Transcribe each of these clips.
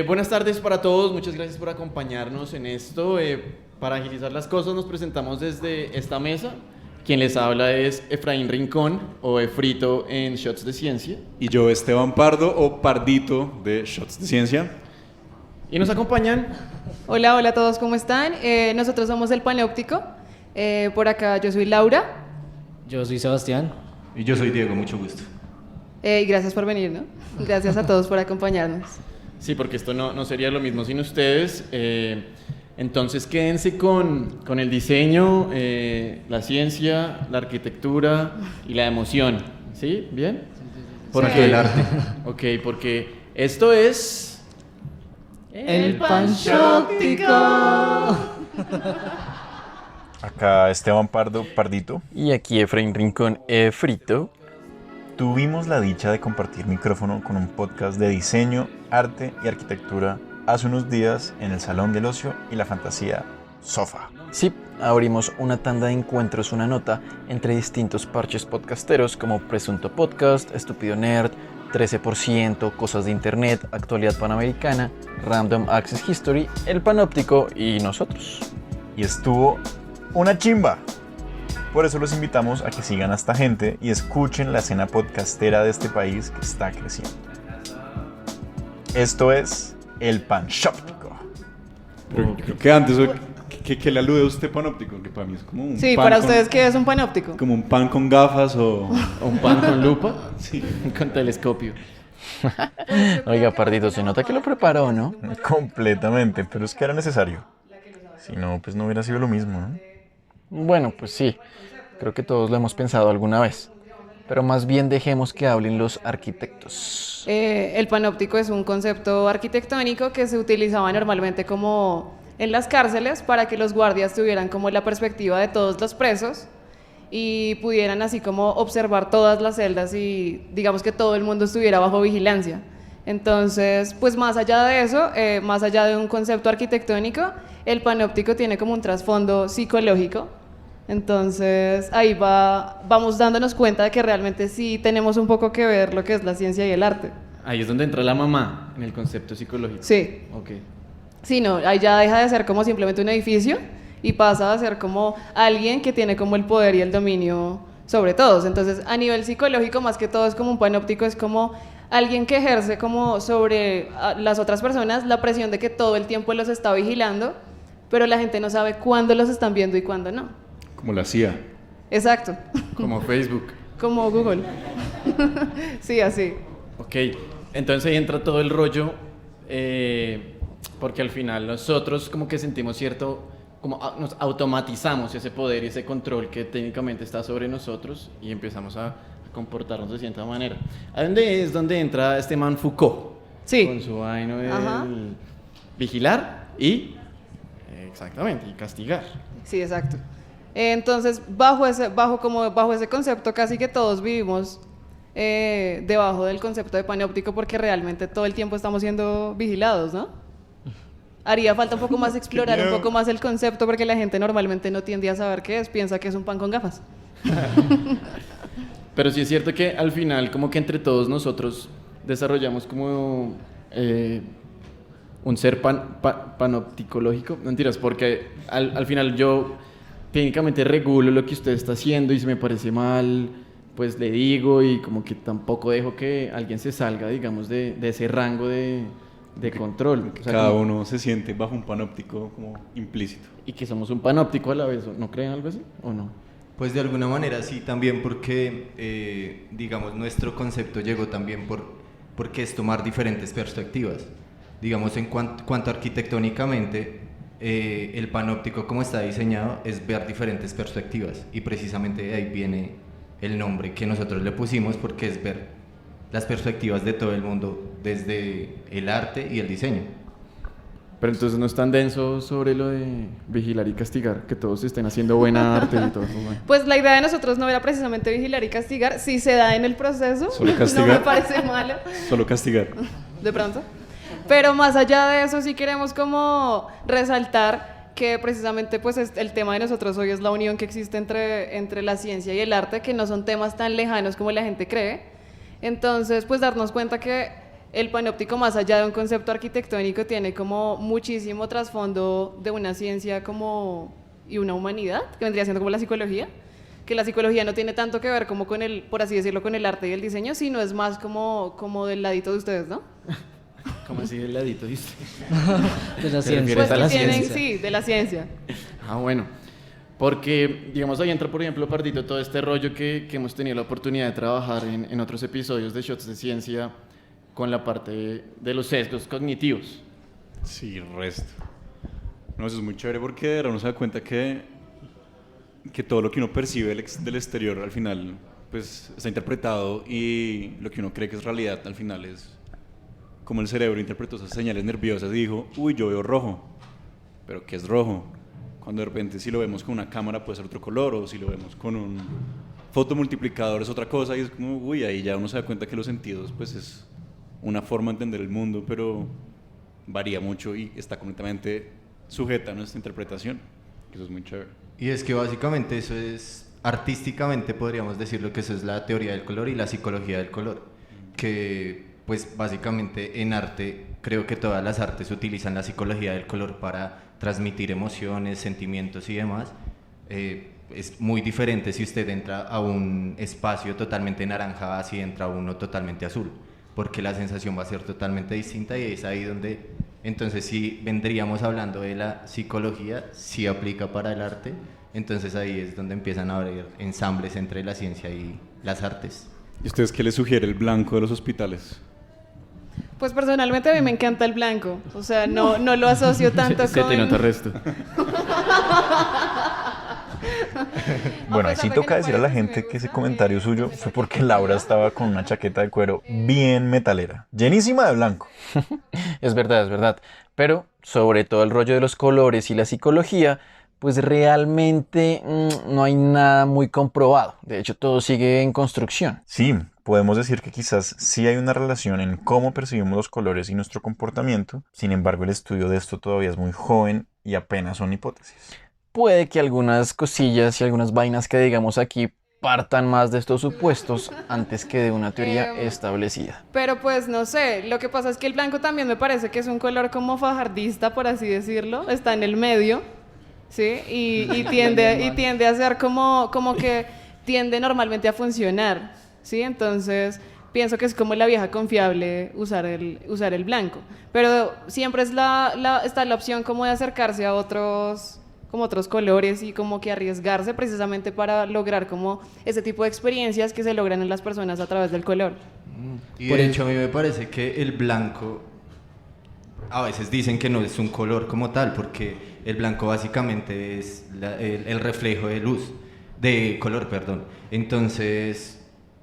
Buenas tardes para todos, muchas gracias por acompañarnos en esto. Para agilizar las cosas nos presentamos desde esta mesa. Quien les habla es Efraín Rincón o Efrito en Shots de Ciencia. Y yo, Esteban Pardo o Pardito de Shots de Ciencia. Y nos acompañan. Hola a todos, ¿cómo están? Nosotros somos el Panóptico. Por acá yo soy Laura. Yo soy Sebastián. Y yo soy Diego, mucho gusto. Y gracias por venir, ¿no? Gracias a todos por acompañarnos. Sí, porque esto no sería lo mismo sin ustedes. Entonces quédense con el diseño, la ciencia, la arquitectura y la emoción. ¿Sí? ¿Bien? Porque el arte. Ok, porque esto es... El Panóptico. Acá Esteban Pardo, Pardito. Y aquí Efraín Rincón, Frito. Tuvimos la dicha de compartir micrófono con un podcast de diseño, arte y arquitectura hace unos días en el Salón del Ocio y la Fantasía Sofa. Sí, abrimos una tanda de encuentros, una nota entre distintos parches podcasteros como Presunto Podcast, Estúpido Nerd, 13%, Cosas de Internet, Actualidad Panamericana, Random Access History, El Panóptico y nosotros. Y estuvo una chimba. Por eso los invitamos a que sigan a esta gente y escuchen la escena podcastera de este país que está creciendo. Esto es El Panóptico. Pero creo que antes, ¿qué le alude a usted panóptico? Que para mí es como un Sí, pan para con, ustedes, ¿qué es un Panóptico? como un pan con gafas o... Un pan con lupa, Sí. con telescopio. Oiga, Pardito, se nota que lo preparó, ¿no? Completamente, pero es que era necesario. Si no, pues no hubiera sido lo mismo, ¿no? Bueno, pues sí, creo que todos lo hemos pensado alguna vez. Pero más bien dejemos que hablen los arquitectos. El panóptico es un concepto arquitectónico que se utilizaba normalmente como en las cárceles para que los guardias tuvieran como la perspectiva de todos los presos y pudieran así como observar todas las celdas y digamos que todo el mundo estuviera bajo vigilancia. Entonces, pues más allá de eso, más allá de un concepto arquitectónico, el panóptico tiene como un trasfondo psicológico. Entonces ahí vamos dándonos cuenta de que realmente sí tenemos un poco que ver lo que es la ciencia y el arte. Ahí es donde entra la mamá en el concepto psicológico. Sí. Ok. Sí, no, ahí ya deja de ser como simplemente un edificio y pasa a ser como alguien que tiene como el poder y el dominio sobre todos. Entonces, a nivel psicológico, más que todo es como un panóptico, es como alguien que ejerce como sobre las otras personas la presión de que todo el tiempo los está vigilando, pero la gente no sabe cuándo los están viendo y cuándo no. Como la CIA. Exacto, Como Facebook. como Google. Sí, así. Ok, entonces ahí entra todo el rollo, porque al final nosotros como que sentimos cierto, nos automatizamos ese poder y ese control que técnicamente está sobre nosotros y empezamos a comportarnos de cierta manera. ¿A dónde es donde entra este man Foucault? Sí. Con su vaino de Ajá. vigilar y, exactamente, y castigar. Sí, exacto. Entonces, bajo ese concepto, casi que todos vivimos debajo del concepto de panóptico porque realmente todo el tiempo estamos siendo vigilados, ¿no? Haría falta un poco más explorar un poco más el concepto porque la gente normalmente no tiende a saber qué es, piensa que es un pan con gafas. Pero sí es cierto que al final como que entre todos nosotros desarrollamos como un ser panopticológico, mentiras, porque al final yo técnicamente regulo lo que usted está haciendo y si me parece mal, pues le digo y como que tampoco dejo que alguien se salga, digamos, de ese rango de control. O sea, Cada como- uno se siente bajo un panóptico como implícito. Y que somos un panóptico a la vez, ¿no creen algo así o no? Pues de alguna manera sí, también porque, digamos, nuestro concepto llegó también porque es tomar diferentes perspectivas. Digamos, en cuanto arquitectónicamente, el panóptico como está diseñado es ver diferentes perspectivas y precisamente de ahí viene el nombre que nosotros le pusimos porque es ver las perspectivas de todo el mundo desde el arte y el diseño. Pero entonces no es tan denso sobre lo de vigilar y castigar, que todos estén haciendo buena arte y todo eso. Bueno. Pues la idea de nosotros no era precisamente vigilar y castigar, si se da en el proceso, Solo castigar. no me parece malo. Solo castigar. De pronto. Pero más allá de eso sí queremos como resaltar que precisamente pues el tema de nosotros hoy es la unión que existe entre la ciencia y el arte, que no son temas tan lejanos como la gente cree. Entonces pues darnos cuenta que el panóptico, más allá de un concepto arquitectónico, tiene como muchísimo trasfondo de una ciencia como y una humanidad, que vendría siendo como la psicología, que la psicología no tiene tanto que ver como con el, por así decirlo, con el arte y el diseño, sino es más como del ladito de ustedes, ¿no? ¿Cómo así del ladito, dice? De la ¿Te refieres ciencia. a la que tienen, ciencia? sí, de la ciencia. Ah, bueno. Porque, digamos, ahí entra, por ejemplo, Pardito, todo este rollo que hemos tenido la oportunidad de trabajar en otros episodios de Shots de Ciencia con la parte de los sesgos cognitivos. Sí, resto. No, eso es muy chévere porque de verdad uno se da cuenta que todo lo que uno percibe del exterior al final pues está interpretado y lo que uno cree que es realidad al final es como el cerebro interpretó esas señales nerviosas y dijo, uy, yo veo rojo, pero ¿qué es rojo? Cuando de repente si lo vemos con una cámara puede ser otro color o si lo vemos con un fotomultiplicador es otra cosa y es como, uy, ahí ya uno se da cuenta que los sentidos pues es una forma de entender el mundo, pero varía mucho y está completamente sujeta a nuestra interpretación, que eso es muy chévere. Y es que básicamente eso es, artísticamente podríamos decirlo que eso es la teoría del color y la psicología del color, que pues básicamente en arte, creo que todas las artes utilizan la psicología del color para transmitir emociones, sentimientos y demás. Es muy diferente si usted entra a un espacio totalmente naranja, si entra a uno totalmente azul, porque la sensación va a ser totalmente distinta y es ahí donde, entonces si vendríamos hablando de la psicología, si aplica para el arte, entonces ahí es donde empiezan a haber ensambles entre la ciencia y las artes. ¿Y ustedes qué les sugiere el blanco de los hospitales? Pues personalmente a mí me encanta el blanco, o sea, no lo asocio tanto Se con... te nota resto. Bueno, ahí pesar sí de que toca no decir a la parece, gente me que ese gusta, comentario suyo fue porque Laura estaba con una chaqueta de cuero bien metalera, llenísima de blanco. Es verdad. Pero sobre todo el rollo de los colores y la psicología, pues realmente no hay nada muy comprobado. De hecho, todo sigue en construcción. Sí, podemos decir que quizás sí hay una relación en cómo percibimos los colores y nuestro comportamiento. Sin embargo, el estudio de esto todavía es muy joven y apenas son hipótesis. Puede que algunas cosillas y algunas vainas que digamos aquí partan más de estos supuestos antes que de una teoría establecida. Pero pues no sé, lo que pasa es que el blanco también me parece que es un color como fajardista, por así decirlo, está en el medio, ¿sí? Y tiende a ser como que tiende normalmente a funcionar, ¿sí? Entonces pienso que es como la vieja confiable usar el blanco, pero siempre está la opción como de acercarse a otros colores y como que arriesgarse precisamente para lograr como ese tipo de experiencias que se logran en las personas a través del color. Y de hecho a mí me parece que el blanco, a veces dicen que no es un color como tal, porque el blanco básicamente es el reflejo de luz, de color, perdón. Entonces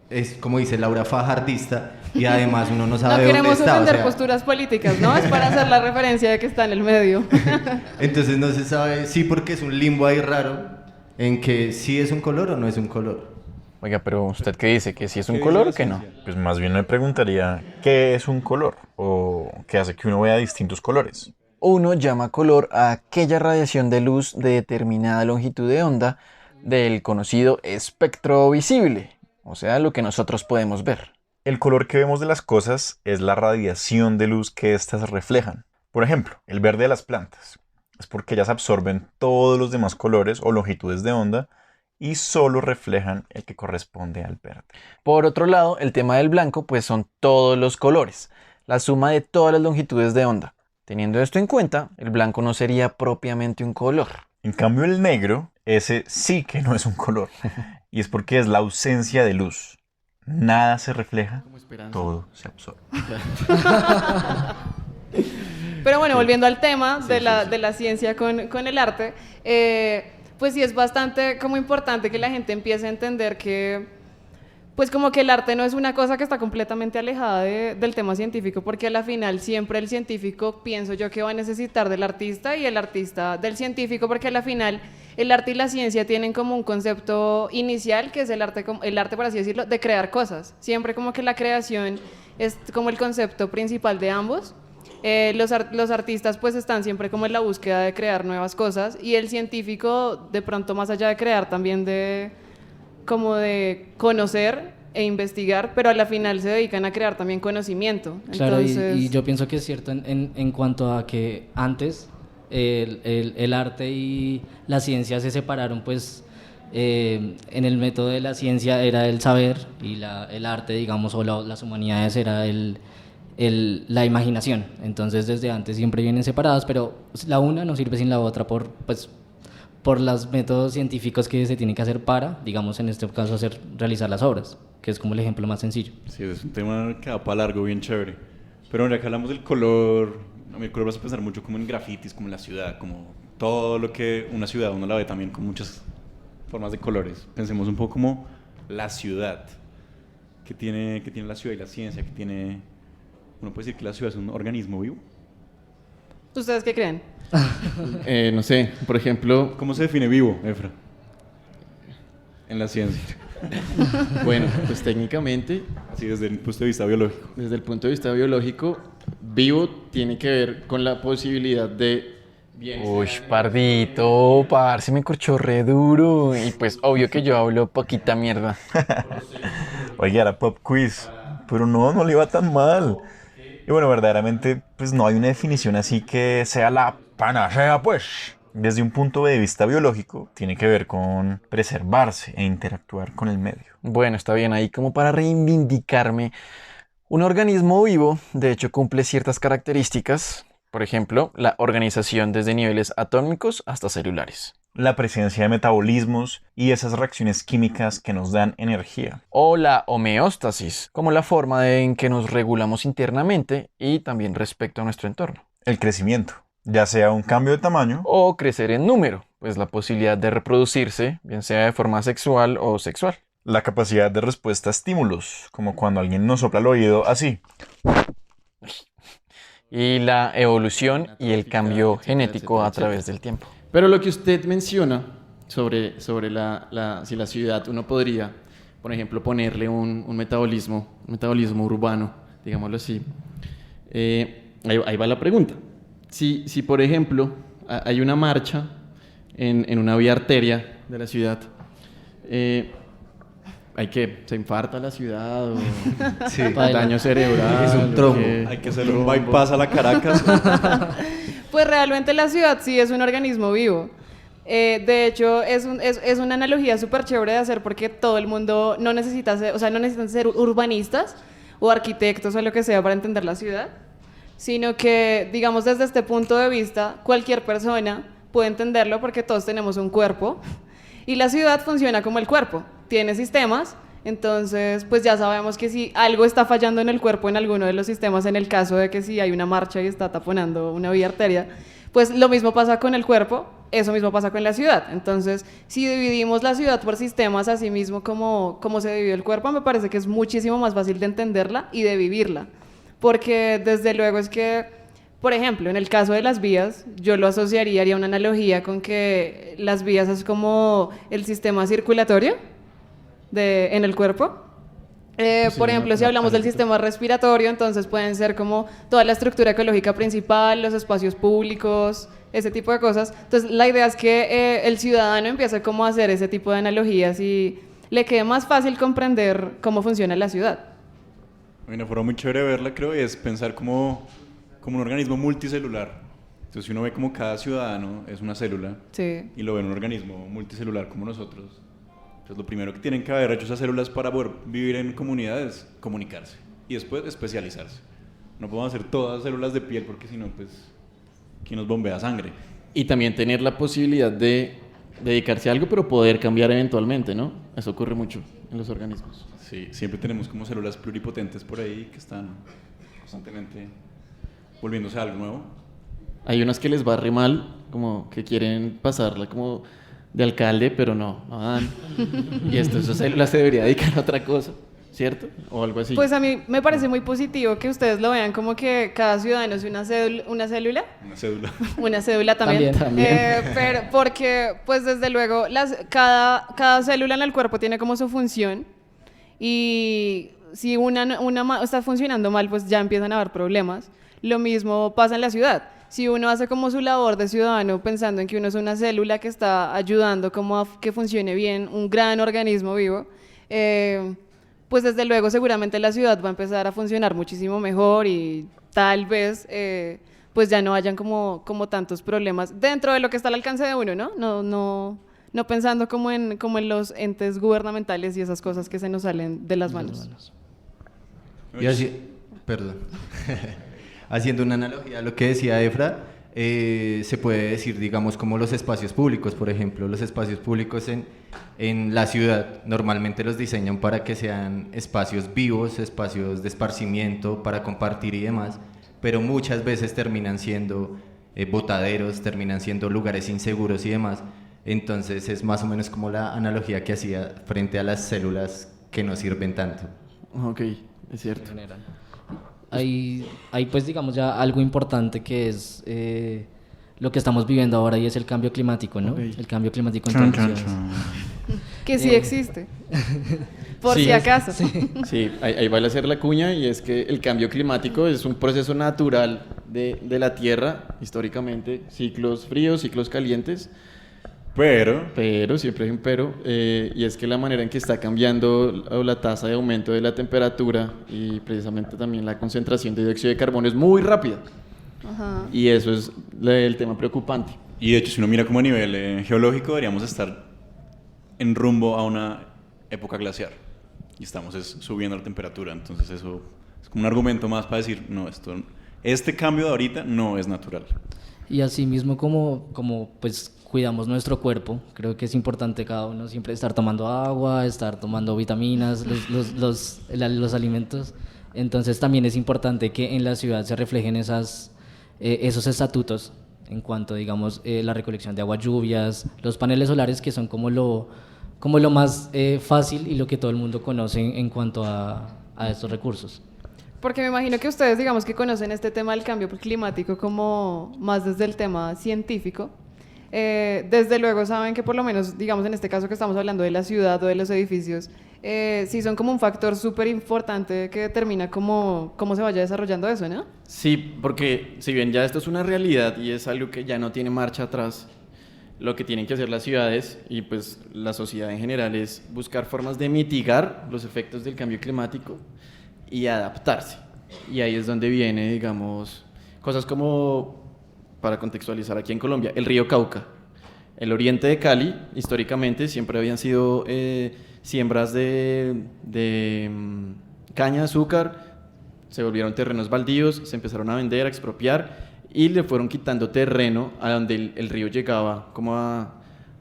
es como dice Laura, fajardista, y además uno no sabe No dónde queremos está. ofender posturas políticas, ¿no? Es para hacer la referencia de que está en el medio. Entonces no se sabe, sí, porque es un limbo ahí raro en que sí es un color o no es un color. Oiga, pero ¿usted qué dice? ¿Que sí es un ¿Qué color o dice que la no? ciencia? Pues más bien me preguntaría, ¿qué es un color? ¿O qué hace que uno vea distintos colores? Uno llama color a aquella radiación de luz de determinada longitud de onda del conocido espectro visible, o sea, lo que nosotros podemos ver. El color que vemos de las cosas es la radiación de luz que éstas reflejan. Por ejemplo, el verde de las plantas es porque ellas absorben todos los demás colores o longitudes de onda y solo reflejan el que corresponde al verde. Por otro lado, el tema del blanco pues son todos los colores, la suma de todas las longitudes de onda. Teniendo esto en cuenta, el blanco no sería propiamente un color. En cambio, el negro, ese sí que no es un color. Y es porque es la ausencia de luz. Nada se refleja, Como esperanza. todo se absorbe. Pero bueno, volviendo al tema de la ciencia con el arte, pues sí es bastante como importante que la gente empiece a entender que pues como que el arte no es una cosa que está completamente alejada del tema científico, porque a la final siempre el científico pienso yo que va a necesitar del artista y el artista del científico, porque a la final el arte y la ciencia tienen como un concepto inicial que es el arte por así decirlo, de crear cosas. Siempre como que la creación es como el concepto principal de ambos. Los artistas pues están siempre como en la búsqueda de crear nuevas cosas y el científico de pronto más allá de crear también de conocer, e investigar, pero a la final se dedican a crear también conocimiento. Claro, Entonces, y yo pienso que es cierto en cuanto a que antes el arte y la ciencia se separaron, pues en el método de la ciencia era el saber y el arte, digamos, o las humanidades era la imaginación. Entonces desde antes siempre vienen separadas, pero la una no sirve sin la otra por los métodos científicos que se tienen que hacer para, digamos en este caso, realizar las obras, que es como el ejemplo más sencillo. Sí, es un tema que da para largo, bien chévere. Pero ahora que hablamos del color, a mí el color me hace pensar mucho como en grafitis, como en la ciudad, como todo lo que una ciudad uno la ve también con muchas formas de colores. Pensemos un poco como la ciudad, que tiene la ciudad y la ciencia, que tiene... Uno puede decir que la ciudad es un organismo vivo. ¿ustedes qué creen? No sé, por ejemplo, ¿Cómo se define vivo, Efra? En la ciencia. bueno, pues técnicamente, Así desde el punto de vista biológico. desde el punto de vista biológico, vivo tiene que ver con la posibilidad de... Uy, pardito, parce, me corchó re duro. Y pues obvio que yo hablo poquita mierda. Oye, era pop quiz, pero no le iba tan mal. Y bueno, verdaderamente, pues no hay una definición así que sea la panacea, pues. Desde un punto de vista biológico, tiene que ver con preservarse e interactuar con el medio. Bueno, está bien, ahí como para reivindicarme. Un organismo vivo, de hecho, cumple ciertas características. Por ejemplo, la organización desde niveles atómicos hasta celulares. La presencia de metabolismos y esas reacciones químicas que nos dan energía. O la homeostasis, como la forma en que nos regulamos internamente y también respecto a nuestro entorno. El crecimiento, ya sea un cambio de tamaño O crecer en número, pues la posibilidad de reproducirse, bien sea de forma sexual o sexual. la capacidad de respuesta a estímulos, como cuando alguien nos sopla el oído así. Y la evolución y el cambio etcétera, genético etcétera, a través etcétera. del tiempo. Pero lo que usted menciona sobre si la ciudad uno podría, por ejemplo, ponerle un metabolismo urbano, digámoslo así, ahí va la pregunta. Si por ejemplo, hay una marcha en una vía arteria de la ciudad, ¿hay que se infarta la ciudad o Sí. daño cerebral? Es un o trombo. qué? Hay que hacerle un bypass a la Caracas. Pues realmente la ciudad sí es un organismo vivo. De hecho, es una analogía súper chévere de hacer porque todo el mundo no necesita ser, o sea, no necesitan ser urbanistas o arquitectos o lo que sea para entender la ciudad, sino que, digamos, desde este punto de vista, cualquier persona puede entenderlo porque todos tenemos un cuerpo y la ciudad funciona como el cuerpo, tiene sistemas. Entonces, pues ya sabemos que si algo está fallando en el cuerpo en alguno de los sistemas, en el caso de que si hay una marcha y está taponando una vía arteria, pues lo mismo pasa con el cuerpo, eso mismo pasa con la ciudad. Entonces, si dividimos la ciudad por sistemas, así mismo como se divide el cuerpo, me parece que es muchísimo más fácil de entenderla y de vivirla. Porque desde luego es que, por ejemplo, en el caso de las vías, yo lo asociaría, haría una analogía con que las vías es como el sistema circulatorio en el cuerpo. Por ejemplo, si hablamos del sistema respiratorio, entonces pueden ser como toda la estructura ecológica principal, los espacios públicos, ese tipo de cosas. Entonces, la idea es que el ciudadano empiece como a hacer ese tipo de analogías y le quede más fácil comprender cómo funciona la ciudad. Una forma muy chévere de verla, creo, es pensar como un organismo multicelular. Entonces, si uno ve como cada ciudadano es una célula Sí. y lo ve en un organismo multicelular como nosotros, pues lo primero que tienen que haber hecho esas células para poder vivir en comunidades es comunicarse y después especializarse. No podemos hacer todas células de piel porque si no, pues, ¿quién nos bombea sangre? Y también tener la posibilidad de dedicarse a algo, pero poder cambiar eventualmente, ¿no? Eso ocurre mucho en los organismos. Sí, siempre tenemos como células pluripotentes por ahí que están constantemente volviéndose a algo nuevo. Hay unas que les va re mal, como que quieren pasarla como de alcalde, pero no dan. Y esas células se debería dedicar a otra cosa, ¿cierto? O algo así. Pues a mí me parece muy positivo que ustedes lo vean como que cada ciudadano es una célula, Una cédula. una cédula también. Pero porque, pues desde luego, cada célula en el cuerpo tiene como su función y si una está funcionando mal, pues ya empiezan a haber problemas. Lo mismo pasa en la ciudad. Si uno hace como su labor de ciudadano pensando en que uno es una célula que está ayudando como a que funcione bien un gran organismo vivo, pues desde luego seguramente la ciudad va a empezar a funcionar muchísimo mejor y tal vez pues ya no hayan como tantos problemas dentro de lo que está al alcance de uno, ¿no? No pensando como en los entes gubernamentales y esas cosas que se nos salen de las manos. Y así, perdón. Haciendo una analogía a lo que decía Efra, se puede decir, digamos, como los espacios públicos, por ejemplo. Los espacios públicos en la ciudad normalmente los diseñan para que sean espacios vivos, espacios de esparcimiento, para compartir y demás, pero muchas veces terminan siendo botaderos, terminan siendo lugares inseguros y demás. Entonces es más o menos como la analogía que hacía frente a las células que no sirven tanto. Ok, es cierto. Hay pues digamos ya algo importante que es lo que estamos viviendo ahora y es el cambio climático, ¿no? Okay. El cambio climático en todas las ciudades. Que sí existe, por Sí, si acaso. Sí, ahí vale hacer la cuña, y es que el cambio climático es un proceso natural de la Tierra, históricamente, ciclos fríos, ciclos calientes, pero siempre hay un pero, y es que la manera en que está cambiando la tasa de aumento de la temperatura y precisamente también la concentración de dióxido de carbono es muy rápida. Ajá. Y eso es el tema preocupante. Y de hecho, si uno mira como a nivel geológico, deberíamos estar en rumbo a una época glaciar. Y estamos subiendo la temperatura. Entonces eso es como un argumento más para decir, no, este cambio de ahorita no es natural. Y así mismo como pues cuidamos nuestro cuerpo, creo que es importante cada uno siempre estar tomando agua, estar tomando vitaminas, los alimentos. Entonces también es importante que en la ciudad se reflejen esos estatutos en cuanto, digamos, la recolección de agua, lluvias, los paneles solares, que son como lo más fácil y lo que todo el mundo conoce en cuanto a estos recursos. Porque me imagino que ustedes, digamos, que conocen este tema del cambio climático como más desde el tema científico. Desde luego saben que por lo menos, digamos, en este caso que estamos hablando de la ciudad o de los edificios, sí son como un factor súper importante que determina cómo se vaya desarrollando eso, ¿no? Sí, porque si bien ya esto es una realidad y es algo que ya no tiene marcha atrás, lo que tienen que hacer las ciudades y pues la sociedad en general es buscar formas de mitigar los efectos del cambio climático y adaptarse. Y ahí es donde viene, digamos, cosas como, para contextualizar aquí en Colombia, el río Cauca. El oriente de Cali, históricamente, siempre habían sido siembras de caña de azúcar, se volvieron terrenos baldíos, se empezaron a vender, a expropiar, y le fueron quitando terreno a donde el río llegaba,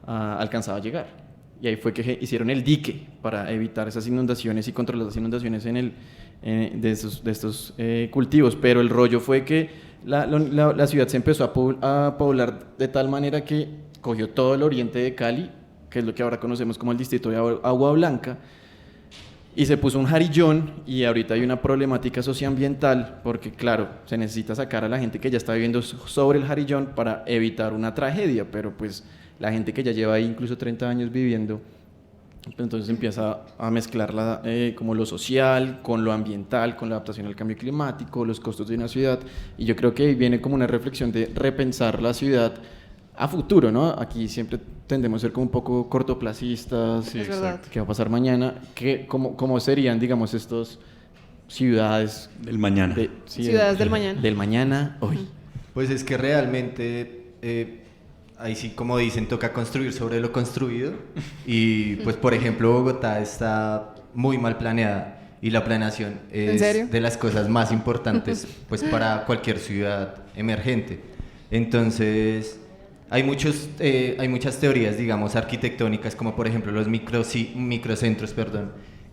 alcanzaba a llegar. Y ahí fue que hicieron el dique para evitar esas inundaciones y controlar las inundaciones de estos cultivos. Pero el rollo fue que la ciudad se empezó a poblar de tal manera que cogió todo el oriente de Cali, que es lo que ahora conocemos como el distrito de Agua Blanca, y se puso un jarillón, y ahorita hay una problemática socioambiental porque, claro, se necesita sacar a la gente que ya está viviendo sobre el jarillón para evitar una tragedia, pero pues la gente que ya lleva ahí incluso 30 años viviendo, entonces empieza a mezclar como lo social con lo ambiental, con la adaptación al cambio climático, los costos de una ciudad, y yo creo que ahí viene como una reflexión de repensar la ciudad a futuro, ¿no? Aquí siempre tendemos a ser como un poco cortoplacistas, Sí, es verdad. ¿qué va a pasar mañana? ¿Cómo serían, digamos, estos ciudades Del mañana. Ciudades del mañana. Del mañana, hoy. Pues es que realmente, ahí sí, como dicen, toca construir sobre lo construido. Y pues, por ejemplo, Bogotá está muy mal planeada. Y la planeación ¿En serio? es de las cosas más importantes pues, para cualquier ciudad emergente. Entonces, hay muchas teorías, digamos, arquitectónicas, como por ejemplo los microcentros,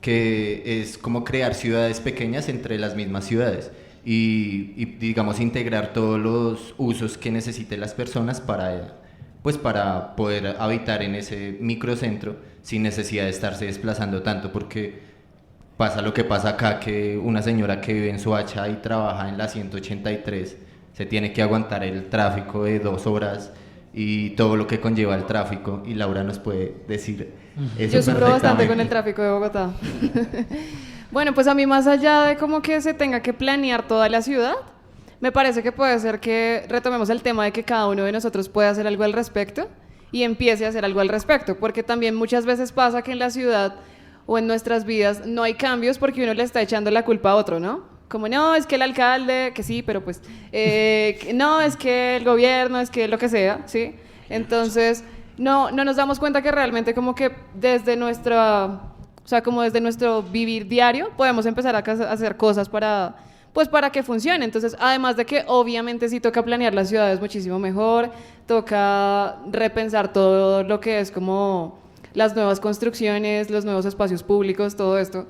que es como crear ciudades pequeñas entre las mismas ciudades y digamos, integrar todos los usos que necesiten las personas para poder habitar en ese microcentro sin necesidad de estarse desplazando tanto, porque pasa lo que pasa acá, que una señora que vive en Soacha y trabaja en la 183 se tiene que aguantar el tráfico de 2 horas y todo lo que conlleva el tráfico, y Laura nos puede decir eso. Yo sufro bastante perfectamente. con el tráfico de Bogotá. Bueno, pues a mí, más allá de como que se tenga que planear toda la ciudad, me parece que puede ser que retomemos el tema de que cada uno de nosotros puede hacer algo al respecto y empiece a hacer algo al respecto, porque también muchas veces pasa que en la ciudad o en nuestras vidas no hay cambios porque uno le está echando la culpa a otro, ¿no? Como, no, es que el alcalde, que sí, pero pues, no, es que el gobierno, es que lo que sea, ¿sí? Entonces, no nos damos cuenta que realmente como que desde como desde nuestro vivir diario podemos empezar a hacer cosas para que funcione. Entonces, además de que obviamente sí toca planear las ciudades muchísimo mejor, toca repensar todo lo que es como las nuevas construcciones, los nuevos espacios públicos, todo esto.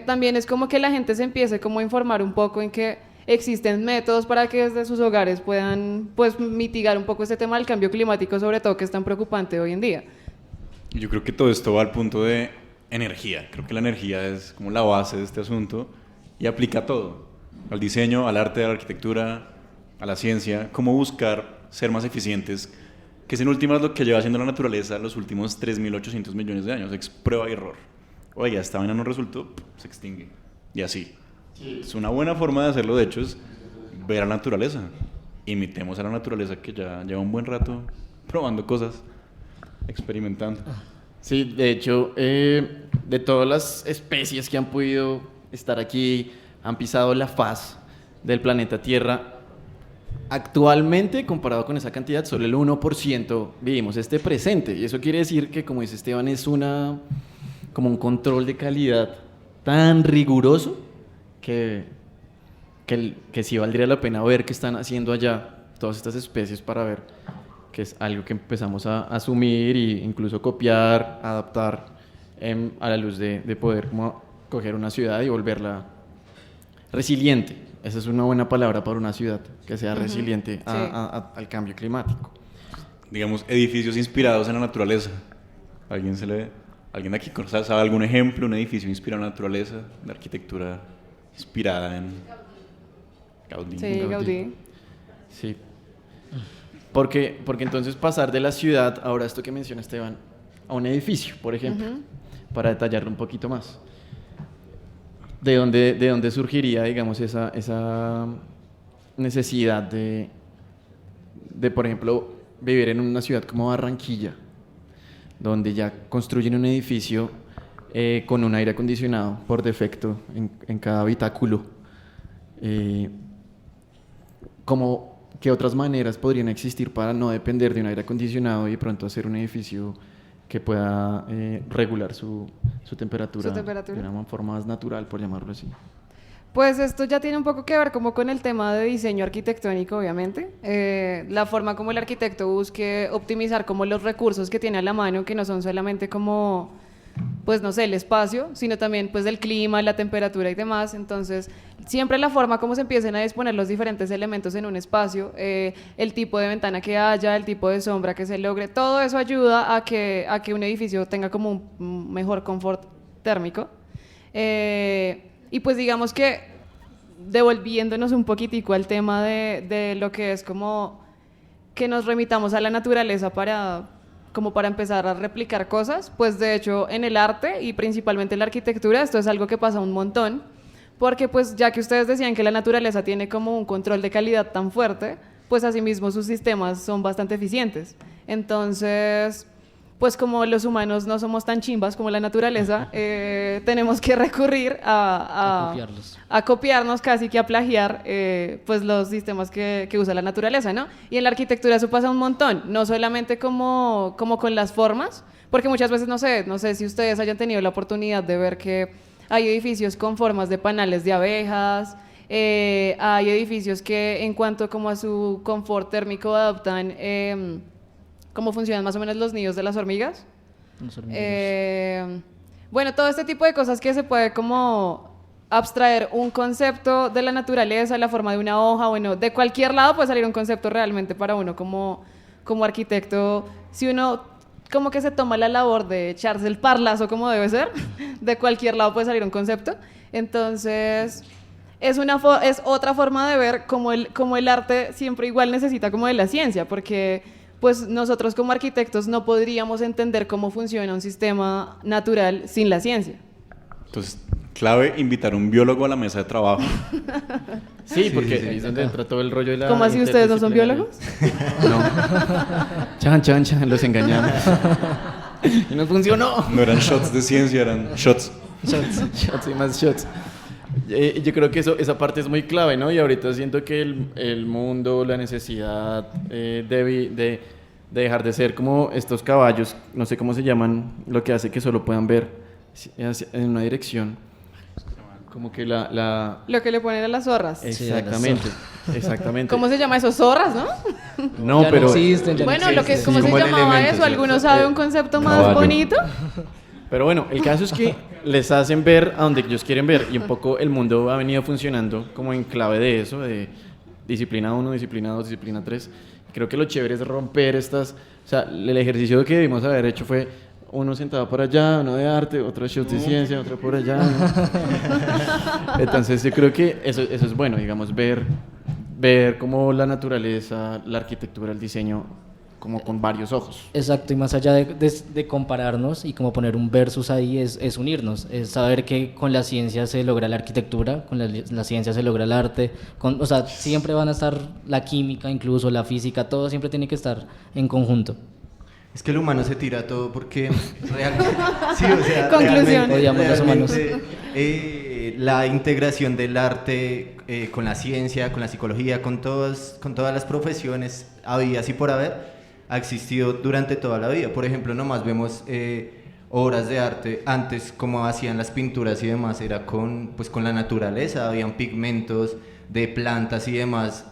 También es como que la gente se empiece como a informar un poco en que existen métodos para que desde sus hogares puedan pues mitigar un poco este tema del cambio climático, sobre todo que es tan preocupante hoy en día. Yo creo que todo esto va al punto de energía. Creo que la energía es como la base de este asunto y aplica a todo. Al diseño, al arte, a la arquitectura, a la ciencia. Cómo buscar ser más eficientes, que es en últimas lo que lleva haciendo la naturaleza los últimos 3.800 millones de años. Es prueba y error. Oiga, esta vaina no resultó, se extingue. Y así. Sí. Es una buena forma de hacerlo, de hecho, es ver a la naturaleza. Imitemos a la naturaleza que ya lleva un buen rato probando cosas, experimentando. Sí, de hecho, de todas las especies que han podido estar aquí, han pisado la faz del planeta Tierra, actualmente, comparado con esa cantidad, solo el 1% vivimos este presente. Y eso quiere decir que, como dice Esteban, es como un control de calidad tan riguroso que sí valdría la pena ver qué están haciendo allá todas estas especies para ver que es algo que empezamos a asumir e incluso copiar, adaptar a la luz de poder como coger una ciudad y volverla resiliente. Esa es una buena palabra para una ciudad, que sea resiliente al cambio climático. Digamos, edificios inspirados en la naturaleza. ¿Alguien de aquí sabe algún ejemplo, un edificio inspirado en la naturaleza, de arquitectura inspirada en Gaudí? Sí, Gaudí. Sí. Porque entonces pasar de la ciudad, ahora esto que menciona Esteban, a un edificio, por ejemplo, para detallarlo un poquito más. ¿De dónde surgiría, digamos, esa necesidad de, por ejemplo, vivir en una ciudad como Barranquilla, donde ya construyen un edificio con un aire acondicionado por defecto en cada habitáculo? ¿Qué otras maneras podrían existir para no depender de un aire acondicionado y de pronto hacer un edificio que pueda regular su temperatura de una forma más natural, por llamarlo así? Pues esto ya tiene un poco que ver como con el tema de diseño arquitectónico, obviamente. La forma como el arquitecto busque optimizar como los recursos que tiene a la mano, que no son solamente como, pues no sé, el espacio, sino también pues el clima, la temperatura y demás. Entonces, siempre la forma como se empiecen a disponer los diferentes elementos en un espacio, el tipo de ventana que haya, el tipo de sombra que se logre, todo eso ayuda a que un edificio tenga como un mejor confort térmico. Y pues digamos que devolviéndonos un poquitico al tema de lo que es como que nos remitamos a la naturaleza para empezar a replicar cosas, pues de hecho en el arte y principalmente en la arquitectura esto es algo que pasa un montón, porque pues ya que ustedes decían que la naturaleza tiene como un control de calidad tan fuerte, pues asimismo sus sistemas son bastante eficientes. Entonces, pues como los humanos no somos tan chimbas como la naturaleza, tenemos que recurrir a copiarnos, casi que a plagiar pues los sistemas que usa la naturaleza, ¿no? Y en la arquitectura eso pasa un montón, no solamente como con las formas, porque muchas veces, no sé si ustedes hayan tenido la oportunidad de ver que hay edificios con formas de panales de abejas, hay edificios que en cuanto como a su confort térmico adoptan cómo funcionan más o menos los nidos de las hormigas. Bueno, todo este tipo de cosas que se puede como abstraer un concepto de la naturaleza, la forma de una hoja, bueno, de cualquier lado puede salir un concepto realmente para uno como arquitecto. Si uno como que se toma la labor de echarse el parlazo como debe ser, de cualquier lado puede salir un concepto. Entonces, es otra forma de ver cómo el arte siempre igual necesita como de la ciencia, porque pues nosotros como arquitectos no podríamos entender cómo funciona un sistema natural sin la ciencia. Entonces, clave invitar a un biólogo a la mesa de trabajo. Sí, porque ahí es donde entra todo el rollo de la... ¿Cómo así ustedes no son biólogos? No. Chan, los engañamos. y no funcionó. No eran shots de ciencia, eran shots. Shots y más shots. Yo creo que esa parte es muy clave, ¿no? Y ahorita siento que el mundo, la necesidad de dejar de ser como estos caballos, no sé cómo se llaman, lo que hace que solo puedan ver en una dirección. Como que Lo que le ponen a las zorras. Exactamente, exactamente. ¿Cómo se llama eso? Zorras, ¿no? No, Ya pero... no existen, ya no Bueno, existen. ¿cómo se como el llamaba elemento, eso? ¿cierto? ¿Alguno sabe un concepto más Caballo. bonito? Pero bueno, el caso es que les hacen ver a donde ellos quieren ver y un poco el mundo ha venido funcionando como en clave de eso, de disciplina 1, disciplina 2, disciplina 3. Creo que lo chévere es romper estas... O sea, el ejercicio que debimos haber hecho fue uno sentado por allá, uno de arte, otro shot de ciencia, otro por allá. ¿no? Entonces yo creo que eso es bueno, digamos, ver cómo la naturaleza, la arquitectura, el diseño, como con varios ojos. Exacto, y más allá de compararnos y como poner un versus ahí es unirnos, es saber que con la ciencia se logra la arquitectura, con la ciencia se logra el arte, o sea, siempre van a estar la química, incluso la física, todo siempre tiene que estar en conjunto. Es que el humano se tira a todo porque realmente... Sí, o sea, Conclusión. Odiamos los humanos. La integración del arte con la ciencia, con la psicología, con todas las profesiones habidas y por haber, ha existido durante toda la vida. Por ejemplo, nomás vemos obras de arte antes, como hacían las pinturas y demás, era con la naturaleza, habían pigmentos de plantas y demás,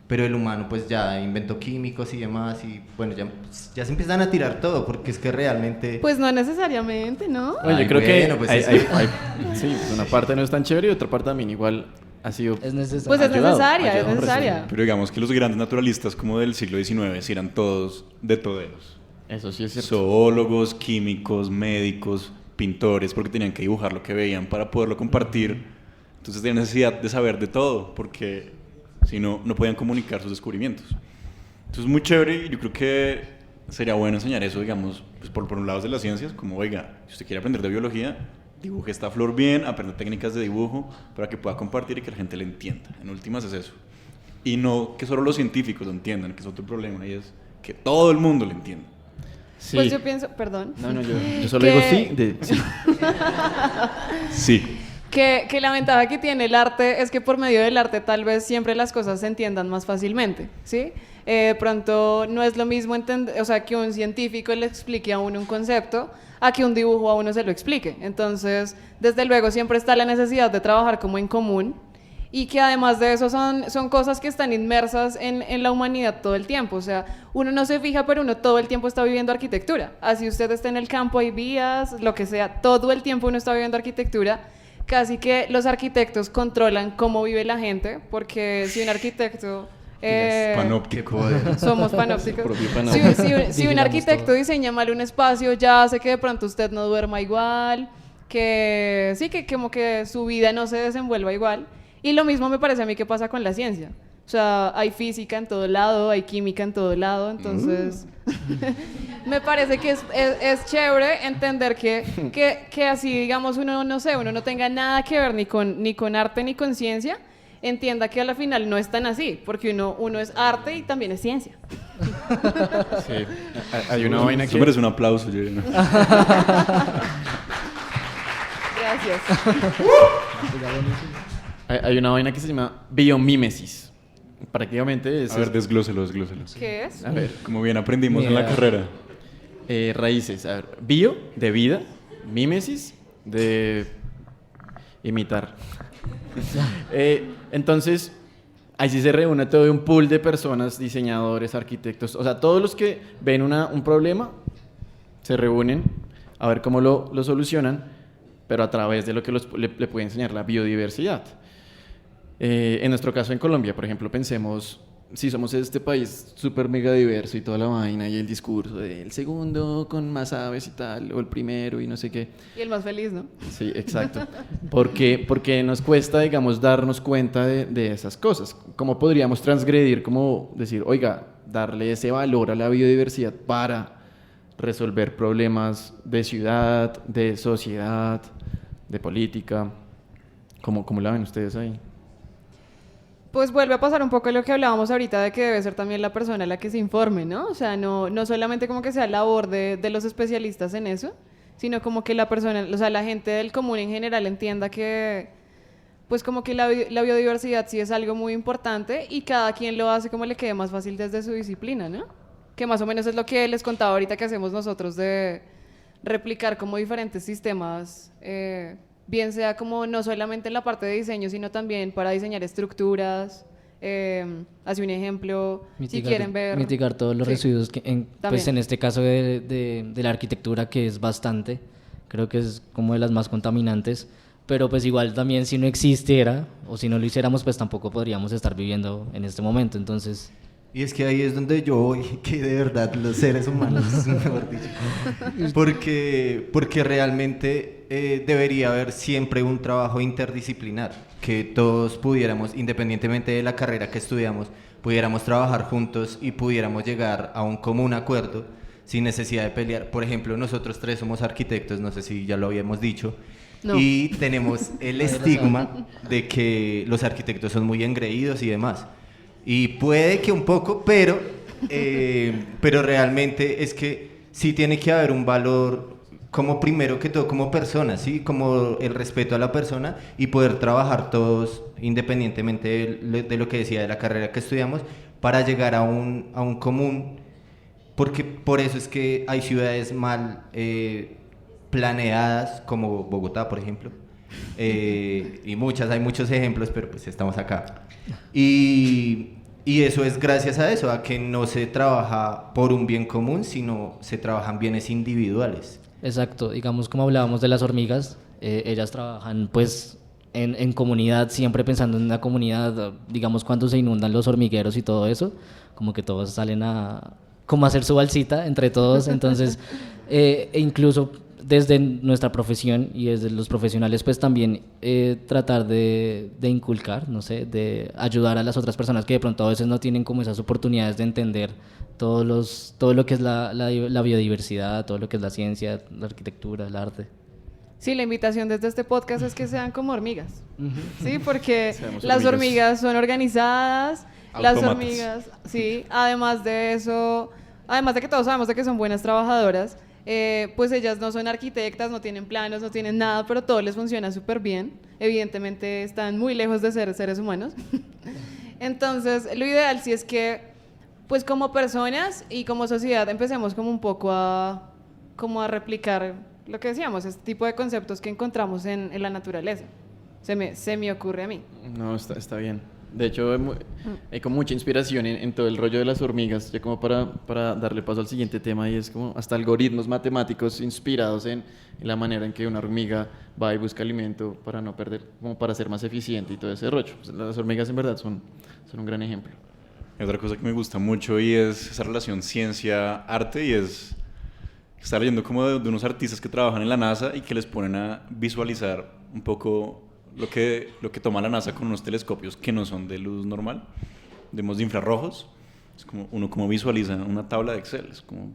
pero el humano pues ya inventó químicos y demás, y bueno, ya se empiezan a tirar todo, porque es que realmente... Pues no necesariamente, ¿no? Bueno, Ay, yo creo bueno, que pues sí, pues una parte no es tan chévere y otra parte también igual ha sido... Es necesario. Pues es ayudado, necesaria, es ayudado, necesaria. Pero digamos que los grandes naturalistas como del siglo XIX sí eran todos de toderos. Eso sí es cierto. Zoólogos, químicos, médicos, pintores, porque tenían que dibujar lo que veían para poderlo compartir. Entonces tenían necesidad de saber de todo, porque si no, no podían comunicar sus descubrimientos. Entonces muy chévere, y yo creo que sería bueno enseñar eso, digamos, pues por un lado de las ciencias, como, oiga, si usted quiere aprender de biología, dibuje esta flor bien, aprenda técnicas de dibujo para que pueda compartir y que la gente le entienda. En últimas es eso. Y no que solo los científicos lo entiendan, que es otro problema, y es que todo el mundo lo entienda. Sí. Pues yo pienso, perdón. No, yo solo Que- digo sí. Sí. Que la ventaja que tiene el arte es que por medio del arte tal vez siempre las cosas se entiendan más fácilmente, ¿sí? De pronto no es lo mismo o sea, que un científico le explique a uno un concepto a que un dibujo a uno se lo explique. Entonces, desde luego siempre está la necesidad de trabajar como en común y que además de eso son cosas que están inmersas en la humanidad todo el tiempo. O sea, uno no se fija, pero uno todo el tiempo está viviendo arquitectura. Así usted está en el campo, hay vías, lo que sea, todo el tiempo uno está viviendo arquitectura. Casi que los arquitectos controlan cómo vive la gente, porque si un arquitecto... Panóptico. somos panópticos. Propio panóptico. Si un Vigilamos arquitecto todo. diseña mal un espacio, ya hace que de pronto usted no duerma igual, que sí, que como que su vida no se desenvuelva igual. Y lo mismo me parece a mí que pasa con la ciencia. O sea, hay física en todo lado, hay química en todo lado, entonces me parece que es chévere entender que así, digamos, uno no tenga nada que ver ni con arte ni con ciencia, entienda que a la final no es tan así, porque uno es arte y también es ciencia. Sí. Hay una vaina Eso que... merece un aplauso, yo diría. Gracias. Hay una vaina que se llama biomímesis. Prácticamente es... A ver, desglóselos. ¿Qué es? A ver, Como bien aprendimos en la Mira. carrera. raíces. A ver, bio, de vida. Mímesis, de imitar. Entonces, ahí sí se reúne todo un pool de personas, diseñadores, arquitectos. O sea, todos los que ven un problema se reúnen a ver cómo lo solucionan, pero a través de lo que le puede enseñar la biodiversidad. En nuestro caso en Colombia, por ejemplo, pensemos, si somos este país súper mega diverso y toda la vaina y el discurso del segundo con más aves y tal, o el primero y no sé qué. Y el más feliz, ¿no? Sí, exacto. Porque nos cuesta, digamos, darnos cuenta de esas cosas. ¿Cómo podríamos transgredir, como decir, oiga, darle ese valor a la biodiversidad para resolver problemas de ciudad, de sociedad, de política? ¿Cómo la ven ustedes ahí? Pues vuelve a pasar un poco lo que hablábamos ahorita de que debe ser también la persona la que se informe, ¿no? O sea, no solamente como que sea labor de los especialistas en eso, sino como que la persona, o sea, la gente del común en general entienda que, pues como que la biodiversidad sí es algo muy importante y cada quien lo hace como le quede más fácil desde su disciplina, ¿no? Que más o menos es lo que les contaba ahorita que hacemos nosotros de replicar como diferentes sistemas, bien sea como no solamente en la parte de diseño, sino también para diseñar estructuras. Hace un ejemplo, si quieren ver... Mitigar todos los Sí, residuos, pues también. en este caso de la arquitectura, que es bastante, creo que es como de las más contaminantes, pero pues igual también si no existiera o si no lo hiciéramos, pues tampoco podríamos estar viviendo en este momento, entonces... Y es que ahí es donde yo voy, que de verdad los seres humanos, mejor dicho, porque realmente debería haber siempre un trabajo interdisciplinar, que todos pudiéramos, independientemente de la carrera que estudiamos, pudiéramos trabajar juntos y pudiéramos llegar a un común acuerdo sin necesidad de pelear. Por ejemplo, nosotros tres somos arquitectos, no sé si ya lo habíamos dicho, No. y tenemos el estigma de que los arquitectos son muy engreídos y demás. Y puede que un poco, pero realmente es que sí tiene que haber un valor como primero que todo como persona, ¿sí? Como el respeto a la persona y poder trabajar todos independientemente de lo que decía de la carrera que estudiamos para llegar a un común, porque por eso es que hay ciudades mal planeadas como Bogotá, por ejemplo. Y hay muchos ejemplos, pero pues estamos acá. Y eso es gracias a eso, a que no se trabaja por un bien común, sino se trabajan bienes individuales. Exacto, digamos como hablábamos de las hormigas, ellas trabajan pues en comunidad, siempre pensando en una comunidad, digamos cuando se inundan los hormigueros y todo eso, como que todos salen a como a hacer su balsita entre todos, entonces e incluso desde nuestra profesión y desde los profesionales pues también tratar de inculcar, no sé, de ayudar a las otras personas que de pronto a veces no tienen como esas oportunidades de entender todo lo que es la biodiversidad, todo lo que es la ciencia, la arquitectura, el arte. Sí, la invitación desde este podcast es que sean como hormigas. Sí, porque Seamos las hormigas. hormigas son organizadas, las Autómatas. hormigas, sí, además de eso, además de que todos sabemos de que son buenas trabajadoras, pues ellas no son arquitectas, no tienen planos, no tienen nada, pero todo les funciona súper bien. Evidentemente están muy lejos de ser seres humanos. Entonces, lo ideal sí es que, pues como personas y como sociedad, empecemos como un poco como a replicar lo que decíamos, este tipo de conceptos que encontramos en la naturaleza. Se me ocurre a mí. No, está bien. De hecho, hay como mucha inspiración en todo el rollo de las hormigas, ya como para darle paso al siguiente tema, y es como hasta algoritmos matemáticos inspirados en la manera en que una hormiga va y busca alimento para no perder, como para ser más eficiente y todo ese rollo. Pues las hormigas en verdad son un gran ejemplo. Hay otra cosa que me gusta mucho y es esa relación ciencia-arte, y es estar leyendo como de unos artistas que trabajan en la NASA y que les ponen a visualizar un poco lo que toma la NASA con unos telescopios que no son de luz normal, de infrarrojos. Es como uno como visualiza una tabla de Excel, es como,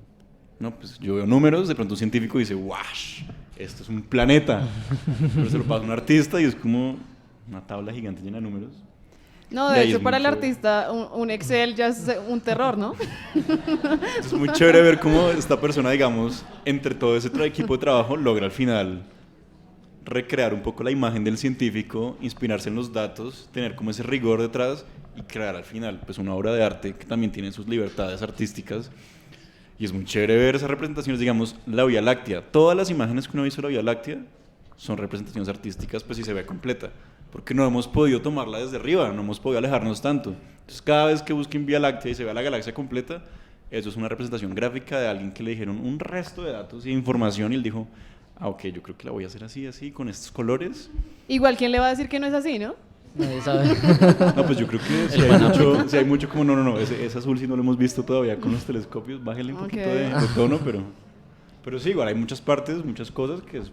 no, pues yo veo números, de pronto un científico dice, ¡wash! Esto es un planeta. Pero se lo pasa a un artista y es como una tabla gigante llena de números. No, Y de ahí hecho es para el muy artista un Excel ya es un terror, ¿no? Es muy chévere ver cómo esta persona, digamos, entre todo ese equipo de trabajo, logra al final recrear un poco la imagen del científico, inspirarse en los datos, tener como ese rigor detrás y crear al final pues una obra de arte que también tiene sus libertades artísticas. Y es muy chévere ver esas representaciones, digamos, la Vía Láctea. Todas las imágenes que uno ha visto de la Vía Láctea son representaciones artísticas, pues si se ve completa, porque no hemos podido tomarla desde arriba, no hemos podido alejarnos tanto. Entonces cada vez que busquen Vía Láctea y se vea la galaxia completa, eso es una representación gráfica de alguien que le dijeron un resto de datos y de información y él dijo, ok, yo creo que la voy a hacer así, con estos colores. Igual, ¿quién le va a decir que no es así, no? Nadie sabe. No, pues yo creo que si hay mucho como, no, ese azul sí no lo hemos visto todavía con los telescopios, bájale un poquito de tono, pero sí, igual hay muchas partes, muchas cosas que es...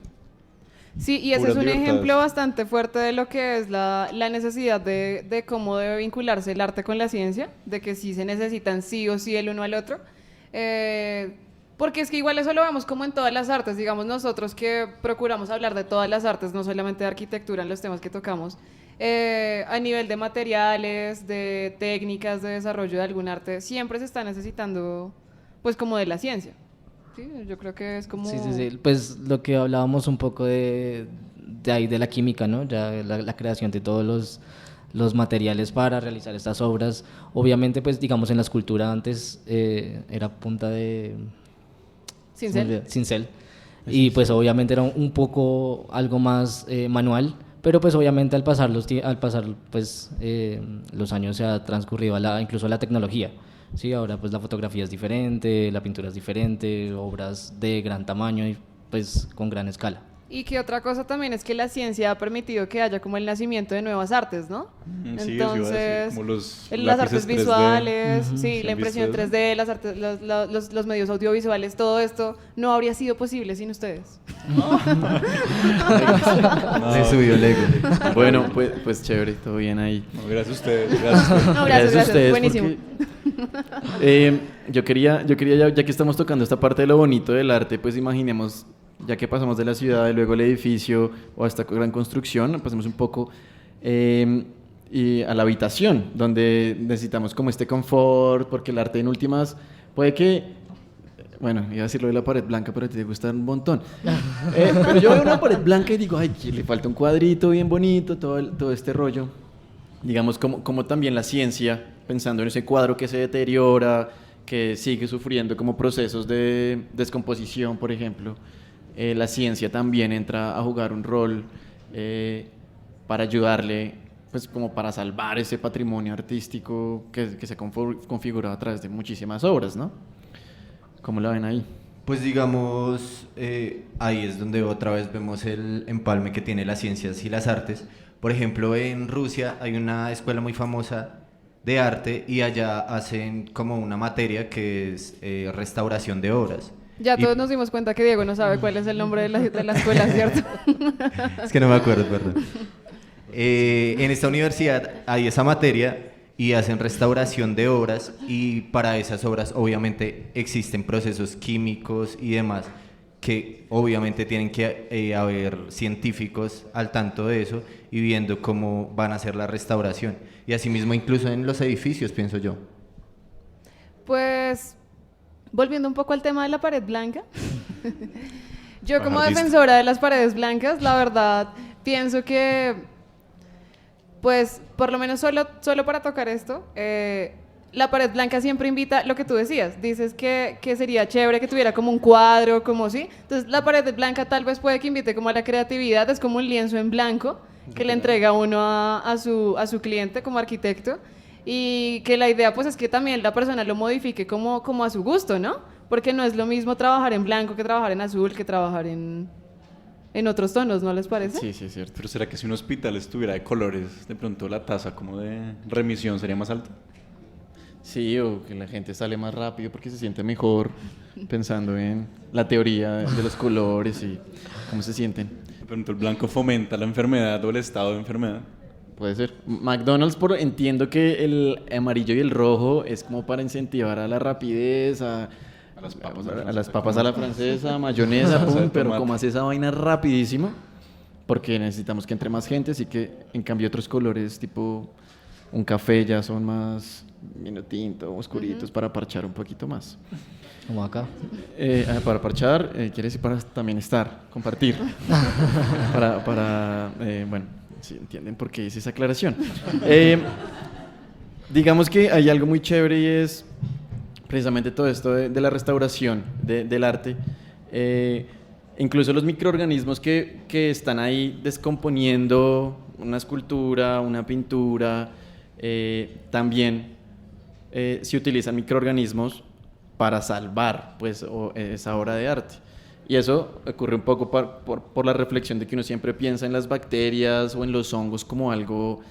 Sí, y ese Puras es un libertades. ejemplo bastante fuerte de lo que es la necesidad de cómo debe vincularse el arte con la ciencia, de que sí se necesitan sí o sí el uno al otro. Porque es que igual eso lo vemos como en todas las artes, digamos nosotros que procuramos hablar de todas las artes, no solamente de arquitectura en los temas que tocamos, a nivel de materiales, de técnicas, de desarrollo de algún arte, siempre se está necesitando, pues, como de la ciencia. Sí, yo creo que es como... Sí, sí, sí. Pues lo que hablábamos un poco de ahí de la química, ¿no? Ya la creación de todos los materiales para realizar estas obras. Obviamente, pues digamos en la escultura antes era punta de... ¿Cincel? Cincel. Y pues obviamente era un poco algo más manual, pero pues obviamente al pasar pues los años se ha transcurrido incluso la tecnología. Sí, ahora pues la fotografía es diferente, la pintura es diferente, obras de gran tamaño y pues con gran escala. Y que otra cosa también es que la ciencia ha permitido que haya como el nacimiento de nuevas artes, ¿no? Sí, Entonces, como los las artes 3D. visuales, sí, ¿Sí la han impresión visto eso? 3D, las artes, los medios audiovisuales, todo esto no habría sido posible sin ustedes. Se subió el ego. Bueno, pues chévere, todo bien ahí. No, gracias a ustedes. Gracias a ustedes. No, gracias, a ustedes buenísimo. yo quería ya que estamos tocando esta parte de lo bonito del arte, pues imaginemos, ya que pasamos de la ciudad y luego el edificio o a esta gran construcción, pasemos un poco y a la habitación, donde necesitamos como este confort, porque el arte en últimas puede que... Bueno, iba a decir lo de la pared blanca, pero a ti te gusta un montón. Pero yo veo una pared blanca y digo, ay, que le falta un cuadrito bien bonito, todo este rollo. Digamos, como también la ciencia, pensando en ese cuadro que se deteriora, que sigue sufriendo como procesos de descomposición, por ejemplo. La ciencia también entra a jugar un rol para ayudarle, pues como para salvar ese patrimonio artístico que se ha configurado a través de muchísimas obras, ¿no? ¿Cómo la ven ahí? Pues digamos, ahí es donde otra vez vemos el empalme que tiene las ciencias y las artes. Por ejemplo, en Rusia hay una escuela muy famosa de arte y allá hacen como una materia que es restauración de obras. Ya Y- todos nos dimos cuenta que Diego no sabe cuál es el nombre de la escuela, ¿cierto? Es que no me acuerdo, perdón. En esta universidad hay esa materia y hacen restauración de obras y para esas obras obviamente existen procesos químicos y demás que obviamente tienen que haber científicos al tanto de eso y viendo cómo van a hacer la restauración. Y asimismo incluso en los edificios, pienso yo. Pues, volviendo un poco al tema de la pared blanca, yo como Vanguardista. defensora de las paredes blancas, la verdad, pienso que, pues, por lo menos solo para tocar esto, la pared blanca siempre invita, lo que tú decías, dices que sería chévere que tuviera como un cuadro, como sí. Entonces, la pared blanca tal vez puede que invite como a la creatividad, es como un lienzo en blanco que le entrega uno a su cliente como arquitecto. Y que la idea pues es que también la persona lo modifique como a su gusto, ¿no? Porque no es lo mismo trabajar en blanco que trabajar en azul, que trabajar en otros tonos, ¿no les parece? Sí, sí, es cierto. Pero ¿será que si un hospital estuviera de colores, de pronto la tasa como de remisión sería más alta? Sí, o que la gente sale más rápido porque se siente mejor pensando en la teoría de los colores y cómo se sienten. De pronto el blanco fomenta la enfermedad o el estado de enfermedad. Puede ser. McDonald's, entiendo que el amarillo y el rojo es como para incentivar a la rapidez, a las papas a la francesa, mayonesa, Salsa de pum, pero tomate. como hace esa vaina rapidísimo, porque necesitamos que entre más gente, así que en cambio otros colores tipo un café ya son más vino tinto, oscuritos, para parchar un poquito más. Como acá. Para parchar, quiere decir para también estar, compartir. Bueno, sí, entienden por qué hice esa aclaración. Digamos que hay algo muy chévere y es precisamente todo esto de la restauración del arte. Incluso los microorganismos que están ahí descomponiendo una escultura, una pintura, también se utilizan microorganismos para salvar pues, esa obra de arte. Y eso ocurre un poco por la reflexión de que uno siempre piensa en las bacterias o en los hongos como algo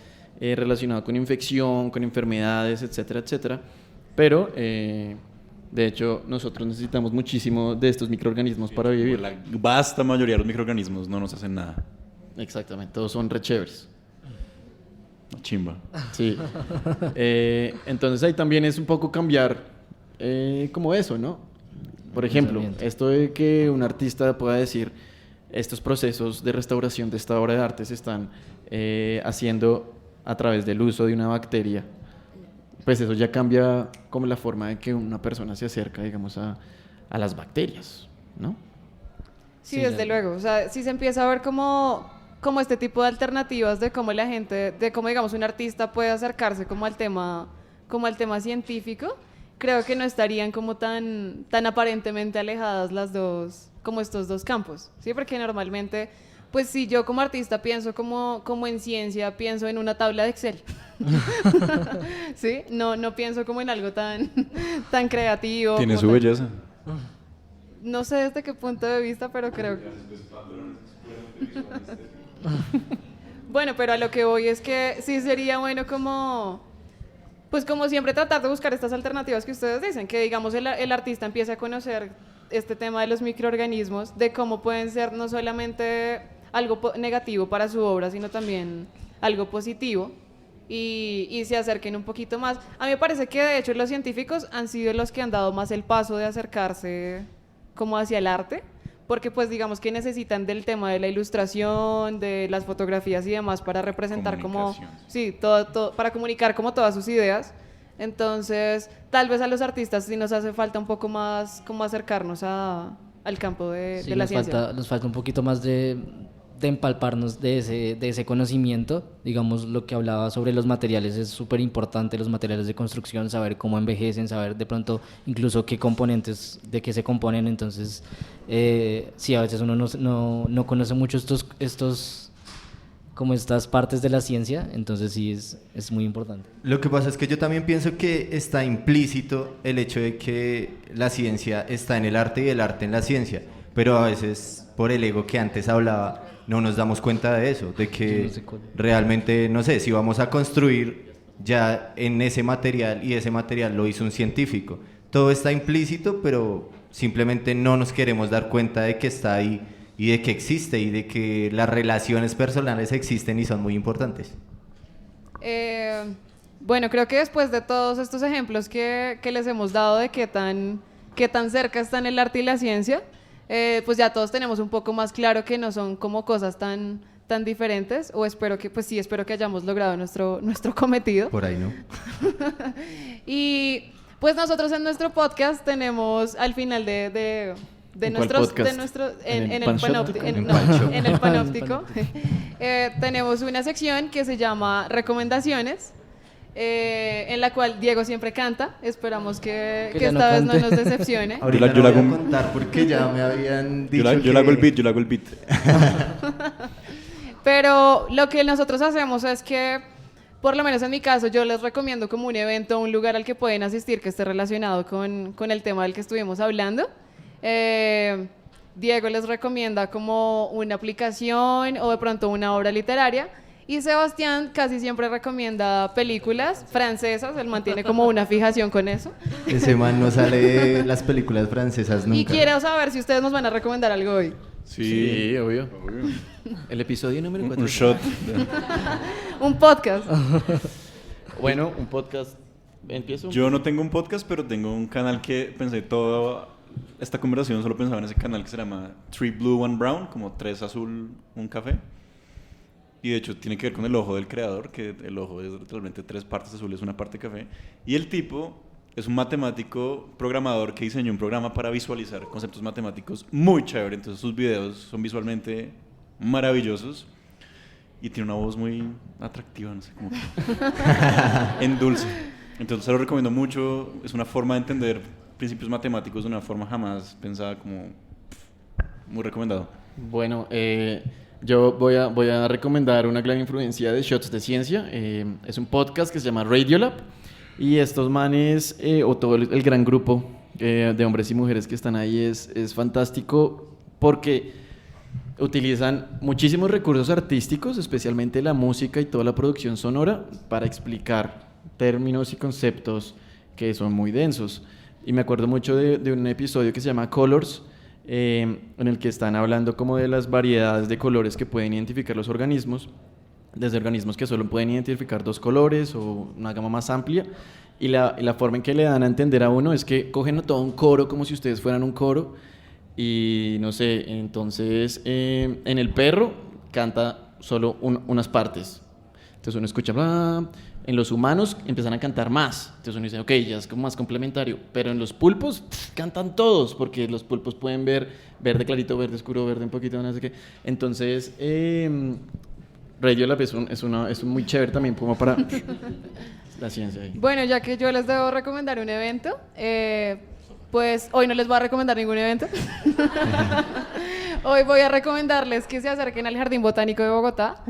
relacionado con infección, con enfermedades, etcétera, etcétera. Pero, de hecho, nosotros necesitamos muchísimo de estos microorganismos para vivir. La vasta mayoría de los microorganismos no nos hacen nada. Exactamente, todos son re chéveres. Chimba. Sí. Entonces ahí también es un poco cambiar como eso, ¿no? Por ejemplo, Pensamiento. esto de que un artista pueda decir, estos procesos de restauración de esta obra de arte se están haciendo a través del uso de una bacteria, pues eso ya cambia como la forma de que una persona se acerca, digamos, a las bacterias, ¿no? Sí, desde luego. O sea, si se empieza a ver como este tipo de alternativas de cómo la gente, de cómo, digamos, un artista puede acercarse como al tema científico, creo que no estarían como tan aparentemente alejadas las dos, como estos dos campos, ¿sí? Porque normalmente, pues si yo como artista pienso como en ciencia, pienso en una tabla de Excel, ¿sí? No pienso como en algo tan creativo. Tiene como su belleza. No sé desde qué punto de vista, pero creo que... Bueno, pero a lo que voy es que sí sería bueno pues como siempre tratar de buscar estas alternativas que ustedes dicen, que digamos el artista empiece a conocer este tema de los microorganismos, de cómo pueden ser no solamente algo negativo para su obra, sino también algo positivo, y se acerquen un poquito más. A mí me parece que de hecho los científicos han sido los que han dado más el paso de acercarse como hacia el arte, porque pues digamos que necesitan del tema de la ilustración, de las fotografías y demás para representar como, sí, todo, para comunicar como todas sus ideas. Entonces, tal vez a los artistas sí nos hace falta un poco más como acercarnos al campo de la ciencia. Nos falta un poquito más de empalparnos de ese conocimiento. Digamos, lo que hablaba sobre los materiales es súper importante, los materiales de construcción, saber cómo envejecen, saber de pronto incluso qué componentes, de qué se componen. Entonces, sí, a veces uno no conoce mucho como estas partes de la ciencia, entonces sí es muy importante. Lo que pasa es que yo también pienso que está implícito el hecho de que la ciencia está en el arte y el arte en la ciencia, pero a veces por el ego que antes hablaba no nos damos cuenta de eso, de que realmente, no sé, si vamos a construir ya en ese material y ese material lo hizo un científico, todo está implícito, pero simplemente no nos queremos dar cuenta de que está ahí y de que existe y de que las relaciones personales existen y son muy importantes. Bueno, creo que después de todos estos ejemplos que les hemos dado de qué tan cerca están el arte y la ciencia, pues ya todos tenemos un poco más claro que no son como cosas tan diferentes, o espero que hayamos logrado nuestro cometido. Por ahí, ¿no? Y pues nosotros en nuestro podcast tenemos al final en el panóptico tenemos una sección que se llama recomendaciones, en la cual Diego siempre canta. Esperamos que esta vez no nos decepcione. Ahorita yo la voy a contar porque ya me habían dicho yo le hago el beat. Pero lo que nosotros hacemos es que, por lo menos en mi caso, yo les recomiendo como un evento, un lugar al que pueden asistir que esté relacionado con el tema del que estuvimos hablando. Diego les recomienda como una aplicación o de pronto una obra literaria, y Sebastián casi siempre recomienda películas francesas. Él mantiene como una fijación con eso. Ese man no sale de las películas francesas nunca. Y quiero saber si ustedes nos van a recomendar algo hoy. Sí, obvio. El episodio número 4. Un shot. Un podcast. Bueno, un podcast. Empiezo. Yo no tengo un podcast, pero tengo un canal que pensé toda esta conversación, solo pensaba en ese canal que se llama 3 Blue, 1 Brown, como 3 azul, 1 café. Y de hecho tiene que ver con el ojo del creador, que el ojo es realmente 3 partes azules, 1 parte café. Y el tipo es un matemático programador que diseñó un programa para visualizar conceptos matemáticos muy chévere. Entonces sus videos son visualmente maravillosos y tiene una voz muy atractiva, no sé cómo. En dulce. Entonces se lo recomiendo mucho. Es una forma de entender principios matemáticos de una forma jamás pensada, como muy recomendado. Bueno, yo voy a recomendar una gran influencia de Shots de Ciencia. Es un podcast que se llama Radiolab, y estos manes, o todo el gran grupo de hombres y mujeres que están ahí, es fantástico porque utilizan muchísimos recursos artísticos, especialmente la música y toda la producción sonora, para explicar términos y conceptos que son muy densos. Y me acuerdo mucho de un episodio que se llama Colors, en el que están hablando como de las variedades de colores que pueden identificar los organismos, desde organismos que solo pueden identificar 2 colores o una gama más amplia, y la forma en que le dan a entender a uno es que cogen a todo un coro como si ustedes fueran un coro, y no sé, entonces en el perro canta solo unas partes. Entonces uno escucha, bla, en los humanos empiezan a cantar más. Entonces uno dice, ok, ya es como más complementario. Pero en los pulpos cantan todos, porque los pulpos pueden ver verde clarito, verde oscuro, verde un poquito, no sé qué. Entonces, Radiolab es muy chévere también como para la ciencia ahí. Bueno, ya que yo les debo recomendar un evento, pues hoy no les voy a recomendar ningún evento. Hoy voy a recomendarles que se acerquen al Jardín Botánico de Bogotá.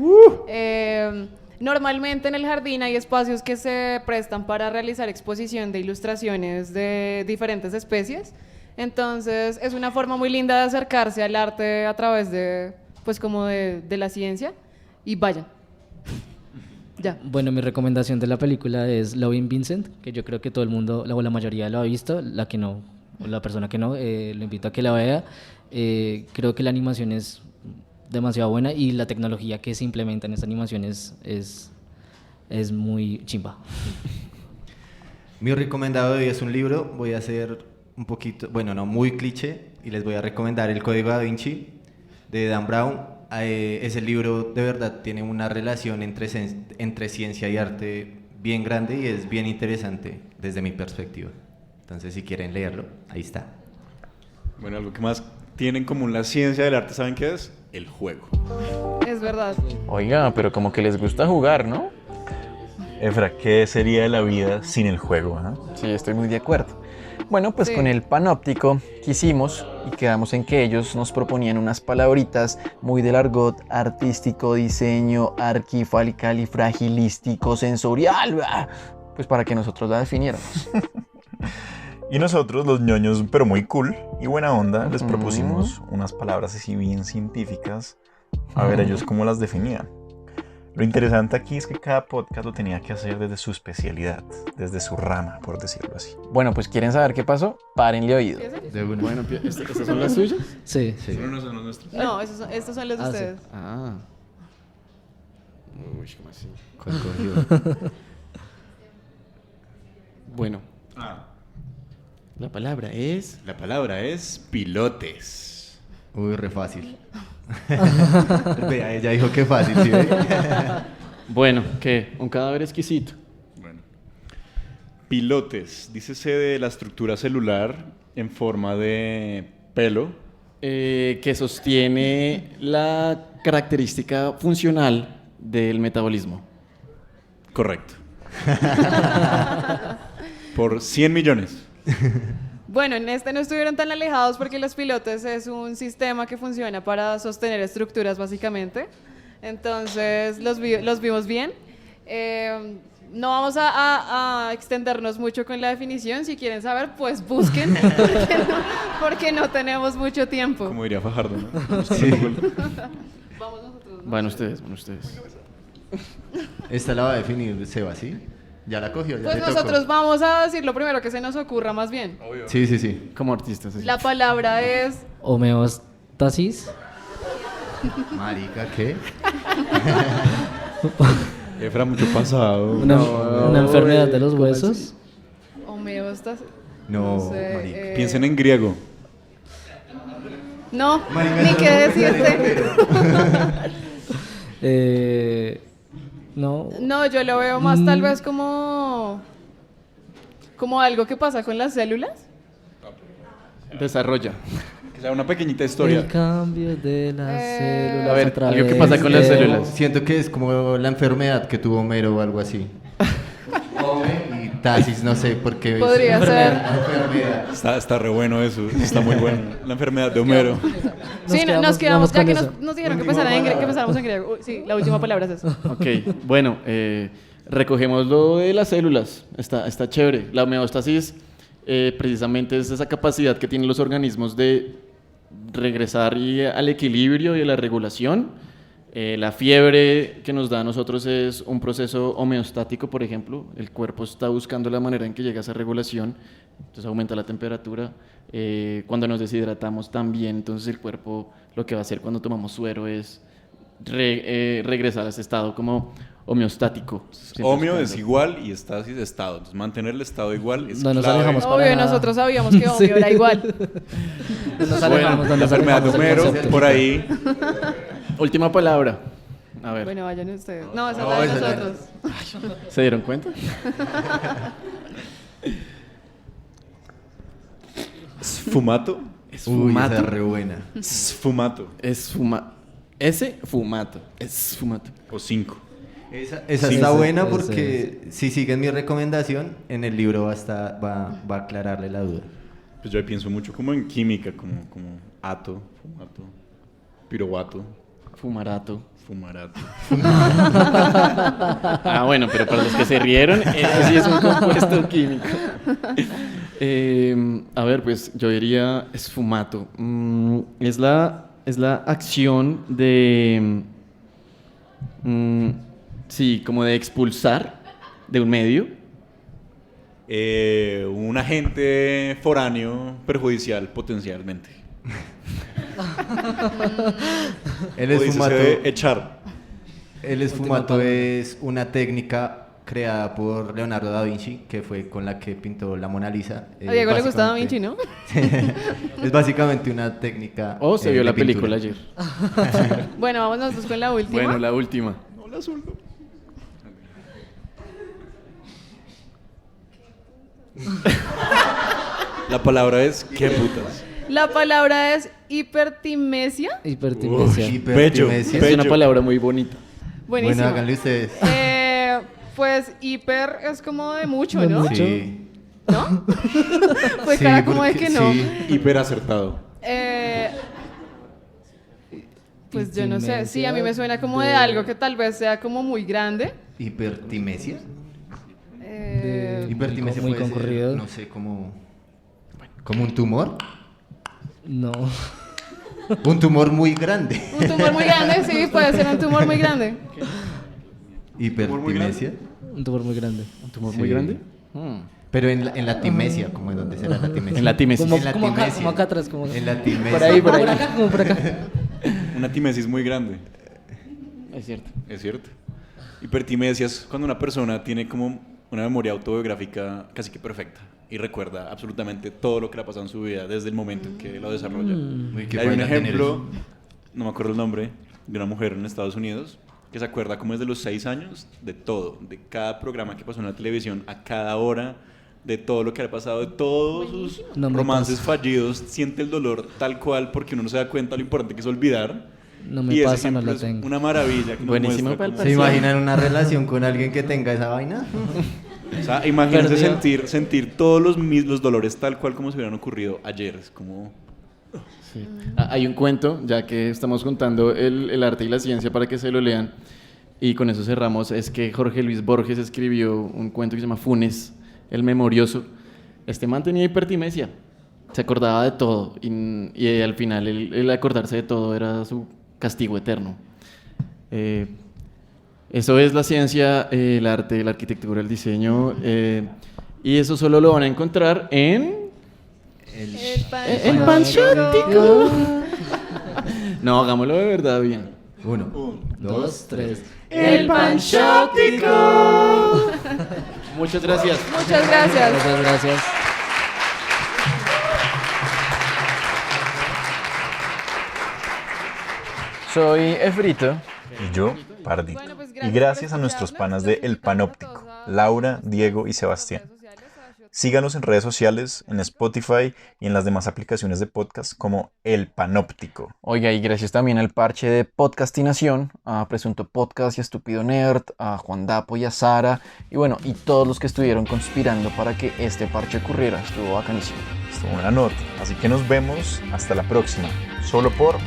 Normalmente en el jardín hay espacios que se prestan para realizar exposición de ilustraciones de diferentes especies. Entonces es una forma muy linda de acercarse al arte a través de, pues como de la ciencia. Y vayan. Ya. Bueno, mi recomendación de la película es Loving Vincent, que yo creo que todo el mundo, la mayoría lo ha visto, la que no, o la persona que no, lo invito a que la vea. Creo que la animación es demasiado buena y la tecnología que se implementa en esta animación es muy chimba. Mi recomendado de hoy es un libro. Voy a hacer un poquito, bueno, no muy cliché, y les voy a recomendar El Código Da Vinci de Dan Brown. Ese libro de verdad tiene una relación entre ciencia y arte bien grande y es bien interesante desde mi perspectiva. Entonces, si quieren leerlo, ahí está. Bueno, algo que más tiene en común la ciencia del arte, ¿saben qué es? El juego. Es verdad. Oiga, pero como que les gusta jugar, ¿no? Efra, ¿qué sería de la vida sin el juego? Sí, estoy muy de acuerdo. Bueno, pues Sí. con el panóptico quisimos y quedamos en que ellos nos proponían unas palabritas muy del argot artístico, diseño, califragilístico, sensorial, pues para que nosotros la definiéramos. Y nosotros, los ñoños, pero muy cool y buena onda, les propusimos unas palabras así bien científicas, a ver ellos cómo las definían. Lo interesante aquí es que cada podcast lo tenía que hacer desde su especialidad, desde su rama, por decirlo así. Bueno, pues ¿quieren saber qué pasó? Párenle oído. De una. Bueno, ¿estas son las suyas? Sí. Solo no son los nuestros. No, estos son los de Ah, sí. ustedes. Ah. Uy, ¿cómo así? ¿Cuál cogió? Bueno, la palabra es... La palabra es pilotes. Uy, re fácil. Vea, ella dijo que fácil, ¿sí ve? Bueno, ¿qué? Un cadáver exquisito. Bueno. Pilotes, dícese de la estructura celular en forma de pelo. Que sostiene la característica funcional del metabolismo. Correcto. Por 100 millones. Bueno, en este no estuvieron tan alejados porque los pilotes es un sistema que funciona para sostener estructuras básicamente. Entonces los vimos bien. No vamos a extendernos mucho con la definición. Si quieren saber, pues busquen porque no tenemos mucho tiempo. Como diría Fajardo, ¿no? Vamos nosotros. ¿no? Bueno, ustedes. Esta la va a definir Seba, ¿sí? Ya la cogió, ya Pues le tocó. nosotros vamos a decir lo primero que se nos ocurra más bien. Sí, sí, sí. Como artistas. así. La palabra es... Homeostasis. Marica, ¿qué? Efra, mucho pasado. Una enfermedad de los huesos. Homeostasis. No, sé, marica. Piensen en griego. No, Marica, ni no, qué decirte. No. No, yo lo veo más tal vez como algo que pasa con las células. Desarrolla. Que sea una pequeñita historia. El cambio de las células. A ver, otra algo que vez. pasa con las células. Siento que es como la enfermedad que tuvo Homero o algo así. Home y tasis, no sé por qué. Podría ser. Enfermedad. Está re bueno eso. Está muy bueno. La enfermedad de Homero. Sí, nos quedamos, ya con que eso. nos dijeron que empezáramos en griego. Uy, sí, la última palabra es eso. Ok, bueno, recogemos lo de las células. Está chévere. La homeostasis precisamente es esa capacidad que tienen los organismos de regresar al equilibrio y a la regulación. La fiebre que nos da a nosotros es un proceso homeostático, por ejemplo. El cuerpo está buscando la manera en que llega a esa regulación, entonces aumenta la temperatura. Cuando nos deshidratamos también, entonces el cuerpo lo que va a hacer cuando tomamos suero es regresar a ese estado como homeostático. Homeo es igual y estasis estado. Entonces, mantener el estado igual es No nos clave. alejamos para Obvio, nada. nosotros sabíamos que obvio era igual. No nos Bueno, alejamos, no la nos enfermedad de alejamos del Homero, concepto. por ahí. Última palabra. A ver, Bueno, vayan ustedes. No, esa No, es la de esa es la- nosotros. ¿se dieron cuenta? Sfumato. Uy, esa es re buena. Sfumato. Ese fumato. Es fumato. O 5. Esa Sí, está ese- buena ese- porque si siguen mi recomendación, en el libro va a aclararle la duda. Pues yo ahí pienso mucho como en química, como ato, fumato, piroguato, Fumarato. fumarato. Ah, bueno, pero para los que se rieron, eso sí es un compuesto químico. A ver, pues yo diría esfumato. Es la acción de, sí, como de expulsar de un medio. Un agente foráneo perjudicial potencialmente. El O dícese esfumato, echar. el esfumato es una técnica creada por Leonardo da Vinci, que fue con la que pintó la Mona Lisa. A Diego le gusta Da Vinci, básicamente- ¿no? Es básicamente una técnica. O se vio de la pintura. película ayer. Bueno, vamos nosotros con la última. Bueno, la última. No, la azul. La palabra es ¿qué putas? La palabra es hipertimesia. Hipertimesia. Hipertimesia. Bello. Es una palabra muy bonita. Buenísimo. Bueno, háganle ustedes. Pues hiper es como de mucho, De ¿no? mucho. Sí. ¿No? Pues Sí, cara como de porque- que no. sí. Hiper acertado. Pues yo no sé. Sí, a mí me suena como de algo que tal vez sea como muy grande. Hipertimesia. Eh, Hipertimesia muy puede ser, concurrido. no sé, como un tumor. No. Un tumor muy grande. un tumor muy grande, sí, puede ser un tumor muy grande. Hipertimesia. Un tumor muy grande. ¿Un tumor Sí. muy grande? Pero en la timesia, como en donde será la timesia. En la timesia. Como, En la como acá, timesia. como acá atrás. Como... En la timesia. Por ahí, por ahí. Por acá, como por acá. Una timesis muy grande. Es cierto. Es cierto. Hipertimesia es cuando una persona tiene como una memoria autobiográfica casi que perfecta y recuerda absolutamente todo lo que le ha pasado en su vida desde el momento en que lo desarrolla. Uy, qué Hay un vaina tener ejemplo, eso. no me acuerdo el nombre, de una mujer en Estados Unidos que se acuerda como desde los 6 años de todo, de cada programa que pasó en la televisión, a cada hora, de todo lo que le ha pasado, de todos sus No me romances pasa. fallidos, siente el dolor tal cual porque uno no se da cuenta lo importante que es olvidar. No me Y ese pasa, no ejemplo la es tengo. una maravilla. Que nos Buenísimo muestra para el cómo- ¿Se imaginan una relación con alguien que tenga esa vaina? O sea, imagínense Perdido. sentir todos los dolores tal cual como se hubieran ocurrido ayer. Es como... Sí. Hay un cuento, ya que estamos juntando el arte y la ciencia para que se lo lean, y con eso cerramos, es que Jorge Luis Borges escribió un cuento que se llama Funes, el memorioso. Este man tenía hipertimesia, se acordaba de todo, y al final el acordarse de todo era su castigo eterno. Eso es la ciencia, el arte, la arquitectura, el diseño, y eso solo lo van a encontrar en... El panchótico. No, hagámoslo de verdad bien. 1, 2, 3. El panchótico. Muchas gracias. Muchas gracias. Muchas gracias. Soy Efrito. Y yo, Pardito. Bueno, pues, Y gracias gracias por a nuestros escucharnos. panas de Los El invitamos a Panóptico, todos a- Laura, Diego y Sebastián. Síganos en redes sociales, en Spotify y en las demás aplicaciones de podcast como El Panóptico. Oiga, y gracias también al parche de Podcastinación, a Presunto Podcast y a Estúpido Nerd, a Juan Dapo y a Sara, y bueno, y todos los que estuvieron conspirando para que este parche ocurriera. Estuvo bacanísimo. Esto es una nota. Así que nos vemos hasta la próxima. Solo por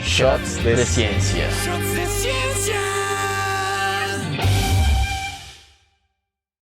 Shots de Ciencia. Shots de ciencia.